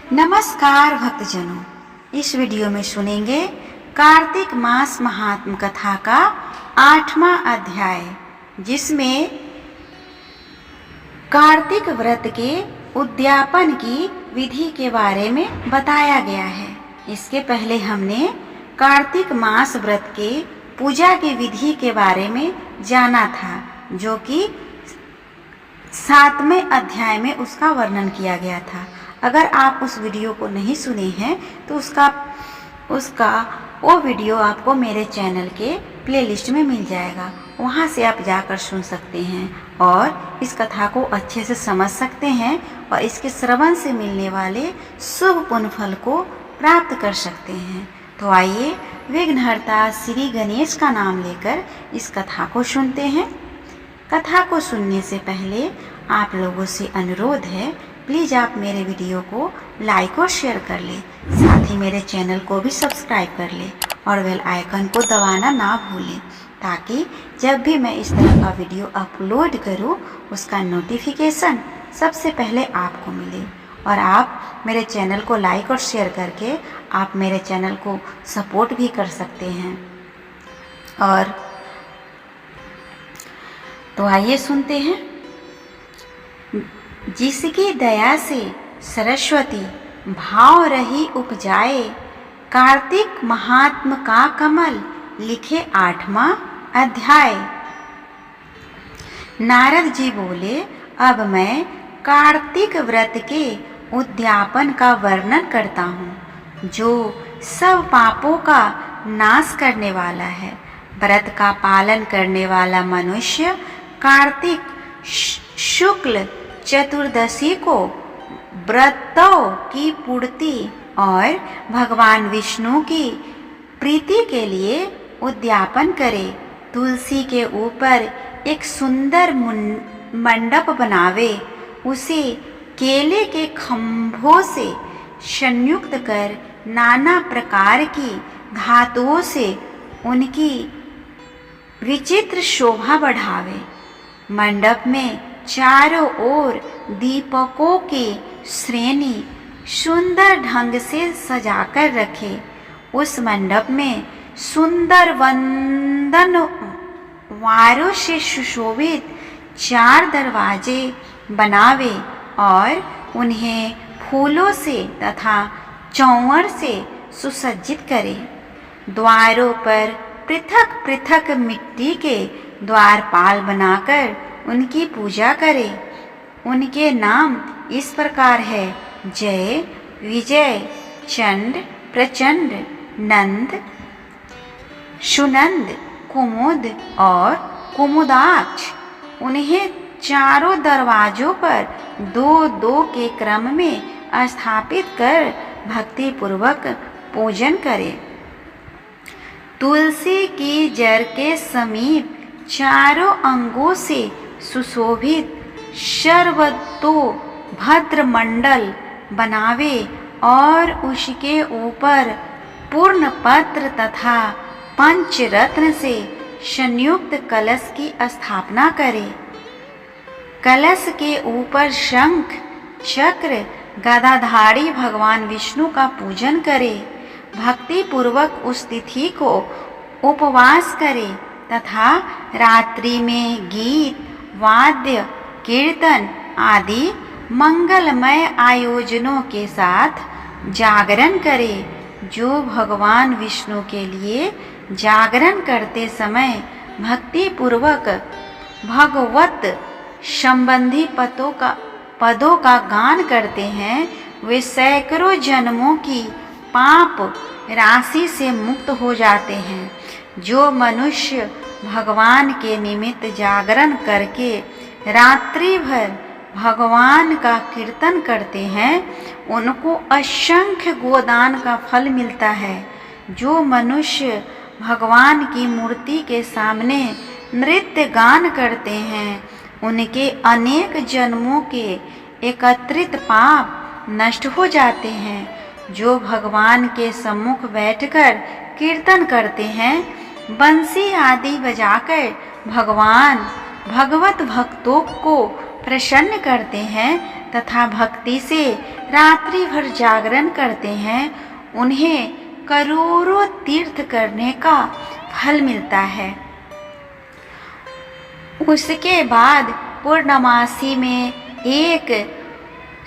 नमस्कार भक्तजनों, इस वीडियो में सुनेंगे कार्तिक मास महात्म कथा का 8वां अध्याय, जिसमें कार्तिक व्रत के उद्यापन की विधि के बारे में बताया गया है। इसके पहले हमने कार्तिक मास व्रत के पूजा की विधि के बारे में जाना था, जो कि 7वें अध्याय में उसका वर्णन किया गया था। अगर आप उस वीडियो को नहीं सुने हैं तो उसका वो वीडियो आपको मेरे चैनल के प्लेलिस्ट में मिल जाएगा, वहाँ से आप जाकर सुन सकते हैं और इस कथा को अच्छे से समझ सकते हैं और इसके श्रवण से मिलने वाले शुभ पुण्य फल को प्राप्त कर सकते हैं। तो आइए विघ्नहर्ता श्री गणेश का नाम लेकर इस कथा को सुनते हैं। कथा को सुनने से पहले आप लोगों से अनुरोध है, प्लीज़ आप मेरे वीडियो को लाइक और शेयर कर ले, साथ ही मेरे चैनल को भी सब्सक्राइब कर ले और बेल आइकन को दबाना ना भूलें, ताकि जब भी मैं इस तरह का वीडियो अपलोड करूं उसका नोटिफिकेशन सबसे पहले आपको मिले। और आप मेरे चैनल को लाइक और शेयर करके आप मेरे चैनल को सपोर्ट भी कर सकते हैं। और तो आइए सुनते हैं। जिसकी दया से सरस्वती भाव रही उपजाए, कार्तिक महात्म का कमल लिखे 8वां अध्याय। नारद जी बोले, अब मैं कार्तिक व्रत के उद्यापन का वर्णन करता हूँ, जो सब पापों का नाश करने वाला है। व्रत का पालन करने वाला मनुष्य कार्तिक शुक्ल चतुर्दशी को व्रतों की पूर्ति और भगवान विष्णु की प्रीति के लिए उद्यापन करे। तुलसी के ऊपर एक सुंदर मंडप बनावे, उसे केले के खंभों से संयुक्त कर नाना प्रकार की धातुओं से उनकी विचित्र शोभा बढ़ावे। मंडप में चारों ओर दीपकों की श्रेणी सुंदर ढंग से सजाकर रखे। उस मंडप में सुंदर वंदन वारों से सुशोभित 4 दरवाजे बनावे और उन्हें फूलों से तथा चौवर से सुसज्जित करे। द्वारों पर पृथक पृथक मिट्टी के द्वारपाल बनाकर उनकी पूजा करे। उनके नाम इस प्रकार है: जय, विजय, चंड, प्रचंड, नंद, सुनंद, कुमुद और कुमुदाक्ष। उन्हें चारों दरवाजों पर 2-2 के क्रम में स्थापित कर भक्ति पूर्वक पूजन करे। तुलसी की जड़ के समीप चारों अंगों से सुशोभित सर्वतो भद्र मंडल बनावे और उसके ऊपर पूर्ण पत्र तथा पंचरत्न से संयुक्त कलश की स्थापना करे। कलश के ऊपर शंख चक्र गदाधारी भगवान विष्णु का पूजन करे। भक्ति पूर्वक उस तिथि को उपवास करे तथा रात्रि में गीत, वाद्य, कीर्तन आदि मंगलमय आयोजनों के साथ जागरण करे। जो भगवान विष्णु के लिए जागरण करते समय भक्ति पूर्वक भगवत संबंधी पदों का गान करते हैं, वे सैकड़ों जन्मों की पाप राशि से मुक्त हो जाते हैं। जो मनुष्य भगवान के निमित्त जागरण करके रात्रि भर भगवान का कीर्तन करते हैं, उनको असंख्य गोदान का फल मिलता है। जो मनुष्य भगवान की मूर्ति के सामने नृत्य गान करते हैं, उनके अनेक जन्मों के एकत्रित पाप नष्ट हो जाते हैं। जो भगवान के सम्मुख बैठकर कीर्तन करते हैं, बंसी आदि बजाकर भगवत भक्तों को प्रसन्न करते हैं तथा भक्ति से रात्रि भर जागरण करते हैं उन्हें करोड़ों तीर्थ करने का फल मिलता है। उसके बाद पूर्णमासी में एक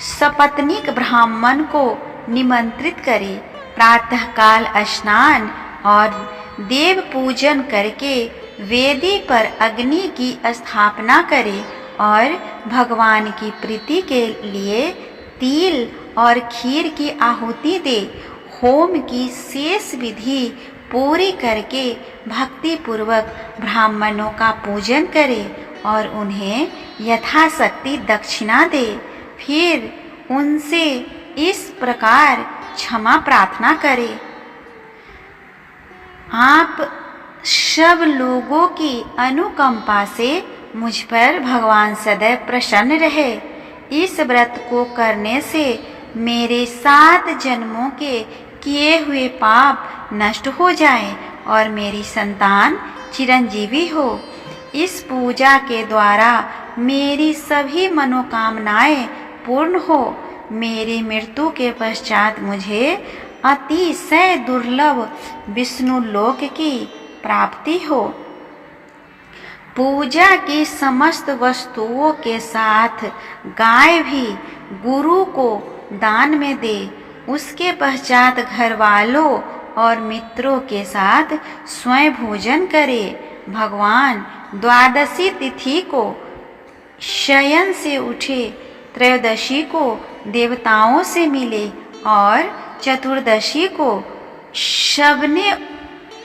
सपत्नीक ब्राह्मण को निमंत्रित करे, प्रातःकाल स्नान और देव पूजन करके वेदी पर अग्नि की स्थापना करे और भगवान की प्रीति के लिए तिल और खीर की आहुति दे। होम की शेष विधि पूरी करके भक्ति पूर्वक ब्राह्मणों का पूजन करे और उन्हें यथाशक्ति दक्षिणा दे। फिर उनसे इस प्रकार क्षमा प्रार्थना करे, आप सब लोगों की अनुकंपा से मुझ पर भगवान सदैव प्रसन्न रहे। इस व्रत को करने से मेरे 7 जन्मों के किए हुए पाप नष्ट हो जाएं और मेरी संतान चिरंजीवी हो। इस पूजा के द्वारा मेरी सभी मनोकामनाएं पूर्ण हो। मेरी मृत्यु के पश्चात मुझे अतिशय दुर्लभ विष्णु लोक की प्राप्ति हो। पूजा की समस्त वस्तुओं के साथ गाय भी गुरु को दान में दे। उसके पश्चात घर वालों और मित्रों के साथ स्वयं भोजन करे। भगवान द्वादशी तिथि को शयन से उठे, त्रयोदशी को देवताओं से मिले और चतुर्दशी को सबने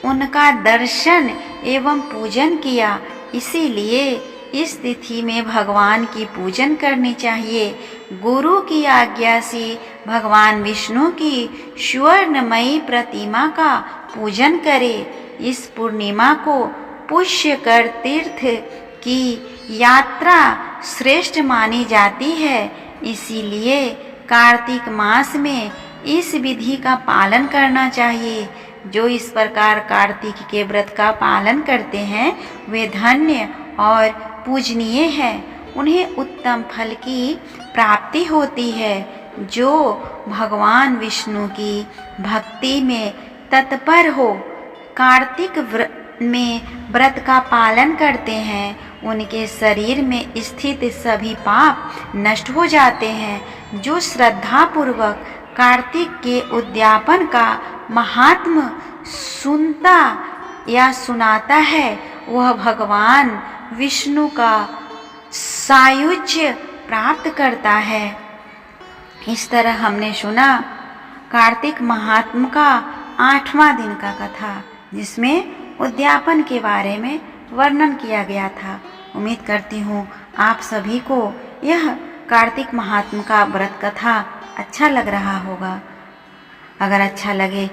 उनका दर्शन एवं पूजन किया। इसीलिए इस तिथि में भगवान की पूजन करनी चाहिए। गुरु की आज्ञा से भगवान विष्णु की स्वर्णमयी प्रतिमा का पूजन करें। इस पूर्णिमा को पुष्यकर तीर्थ की यात्रा श्रेष्ठ मानी जाती है। इसीलिए कार्तिक मास में इस विधि का पालन करना चाहिए। जो इस प्रकार कार्तिक के व्रत का पालन करते हैं वे धन्य और पूजनीय हैं। उन्हें उत्तम फल की प्राप्ति होती है। जो भगवान विष्णु की भक्ति में तत्पर हो, कार्तिक में व्रत का पालन करते हैं, उनके शरीर में स्थित सभी पाप नष्ट हो जाते हैं। जो श्रद्धा पूर्वक कार्तिक के उद्यापन का महात्म सुनता या सुनाता है वह भगवान विष्णु का सायुज्य प्राप्त करता है। इस तरह हमने सुना कार्तिक महात्म का 8वां दिन का कथा, जिसमें उद्यापन के बारे में वर्णन किया गया था। उम्मीद करती हूँ आप सभी को यह कार्तिक महात्म का व्रत कथा अच्छा लग रहा होगा। अगर अच्छा लगे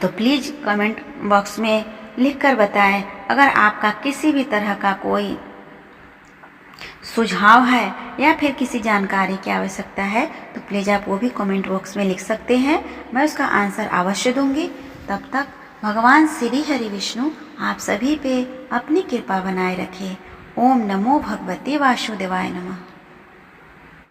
तो प्लीज़ कमेंट बॉक्स में लिखकर बताएं। अगर आपका किसी भी तरह का कोई सुझाव है या फिर किसी जानकारी की आवश्यकता है तो प्लीज़ आप वो भी कमेंट बॉक्स में लिख सकते हैं, मैं उसका आंसर अवश्य दूंगी। तब तक भगवान श्री हरि विष्णु आप सभी पे अपनी कृपा बनाए रखे। ओम नमो भगवते वासुदेवाय नमः।